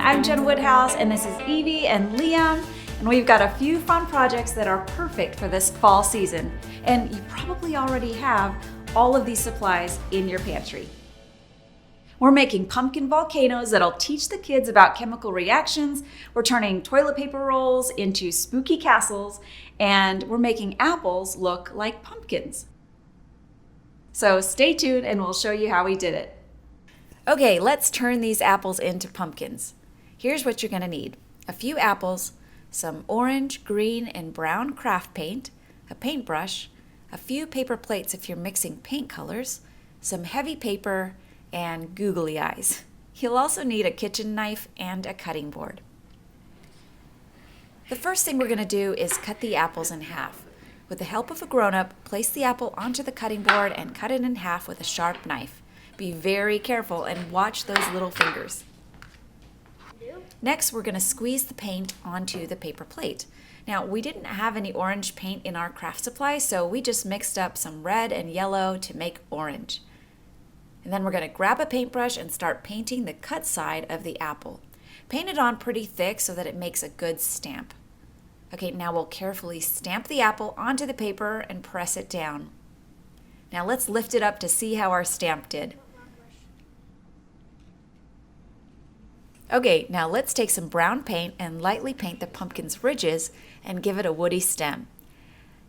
I'm Jen Woodhouse, and this is Evie and Liam, and we've got a few fun projects that are perfect for this fall season. And you probably already have all of these supplies in your pantry. We're making pumpkin volcanoes that'll teach the kids about chemical reactions. We're turning toilet paper rolls into spooky castles, and we're making apples look like pumpkins. So stay tuned and we'll show you how we did it. Okay, let's turn these apples into pumpkins. Here's what you're going to need. A few apples, some orange, green, and brown craft paint, a paintbrush, a few paper plates if you're mixing paint colors, some heavy paper, and googly eyes. You'll also need a kitchen knife and a cutting board. The first thing we're going to do is cut the apples in half. With the help of a grown-up, place the apple onto the cutting board and cut it in half with a sharp knife. Be very careful and watch those little fingers. Next, we're going to squeeze the paint onto the paper plate. Now, we didn't have any orange paint in our craft supply, so we just mixed up some red and yellow to make orange. And then we're going to grab a paintbrush and start painting the cut side of the apple. Paint it on pretty thick so that it makes a good stamp. Okay, now we'll carefully stamp the apple onto the paper and press it down. Now let's lift it up to see how our stamp did. Okay, now let's take some brown paint and lightly paint the pumpkin's ridges and give it a woody stem.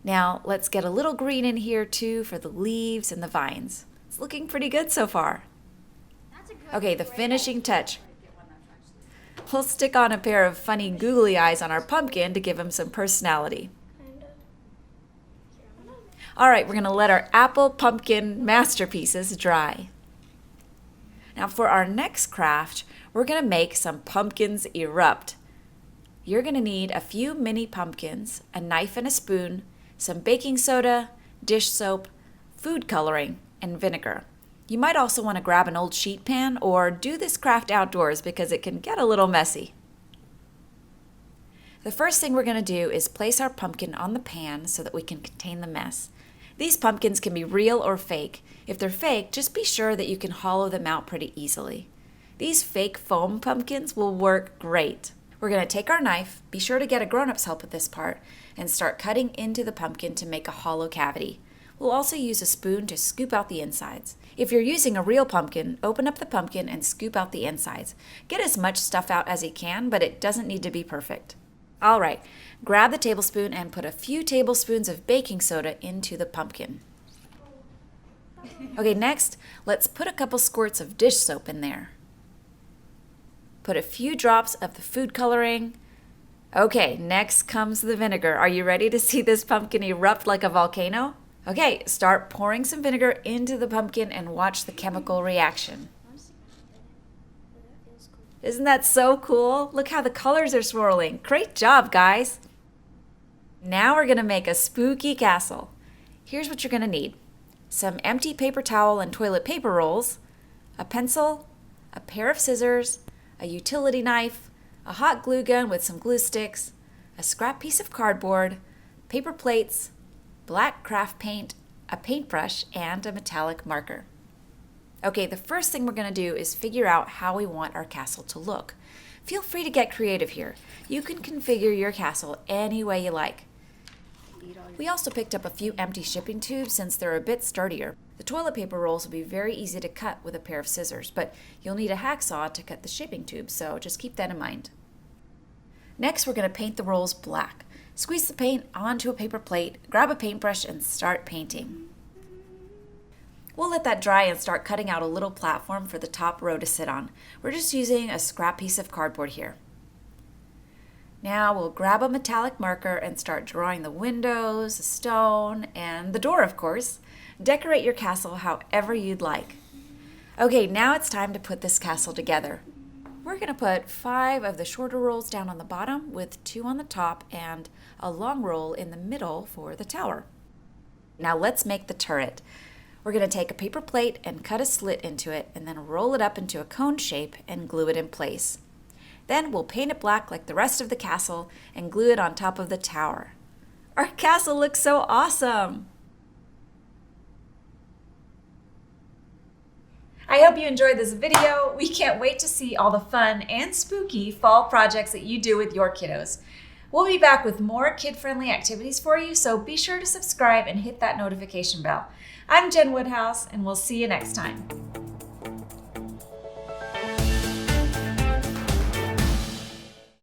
Now let's get a little green in here too for the leaves and the vines. It's looking pretty good so far. Okay, the finishing touch. We'll stick on a pair of funny googly eyes on our pumpkin to give him some personality. All right, we're going to let our apple pumpkin masterpieces dry. Now for our next craft, we're going to make some pumpkins erupt. You're going to need a few mini pumpkins, a knife and a spoon, some baking soda, dish soap, food coloring, and vinegar. You might also want to grab an old sheet pan or do this craft outdoors because it can get a little messy. The first thing we're going to do is place our pumpkin on the pan so that we can contain the mess. These pumpkins can be real or fake. If they're fake, just be sure that you can hollow them out pretty easily. These fake foam pumpkins will work great. We're going to take our knife, be sure to get a grown-up's help with this part, and start cutting into the pumpkin to make a hollow cavity. We'll also use a spoon to scoop out the insides. If you're using a real pumpkin, open up the pumpkin and scoop out the insides. Get as much stuff out as you can, but it doesn't need to be perfect. All right, grab the tablespoon and put a few tablespoons of baking soda into the pumpkin. Okay, next, let's put a couple squirts of dish soap in there. Put a few drops of the food coloring. Okay, next comes the vinegar. Are you ready to see this pumpkin erupt like a volcano? Okay, start pouring some vinegar into the pumpkin and watch the chemical reaction. Isn't that so cool? Look how the colors are swirling. Great job, guys. Now we're going to make a spooky castle. Here's what you're going to need. Some empty paper towel and toilet paper rolls, a pencil, a pair of scissors, a utility knife, a hot glue gun with some glue sticks, a scrap piece of cardboard, paper plates, black craft paint, a paintbrush, and a metallic marker. Okay, the first thing we're going to do is figure out how we want our castle to look. Feel free to get creative here. You can configure your castle any way you like. We also picked up a few empty shipping tubes since they're a bit sturdier. The toilet paper rolls will be very easy to cut with a pair of scissors, but you'll need a hacksaw to cut the shipping tubes, so just keep that in mind. Next, we're going to paint the rolls black. Squeeze the paint onto a paper plate, grab a paintbrush, and start painting. We'll let that dry and start cutting out a little platform for the top row to sit on. We're just using a scrap piece of cardboard here. Now we'll grab a metallic marker and start drawing the windows, the stone, and the door, of course. Decorate your castle however you'd like. Okay, now it's time to put this castle together. We're going to put 5 of the shorter rolls down on the bottom with 2 on the top and a long roll in the middle for the tower. Now let's make the turret. We're going to take a paper plate and cut a slit into it and then roll it up into a cone shape and glue it in place. Then we'll paint it black like the rest of the castle and glue it on top of the tower. Our castle looks so awesome! I hope you enjoyed this video. We can't wait to see all the fun and spooky fall projects that you do with your kiddos. We'll be back with more kid-friendly activities for you, so be sure to subscribe and hit that notification bell. I'm Jen Woodhouse, and we'll see you next time.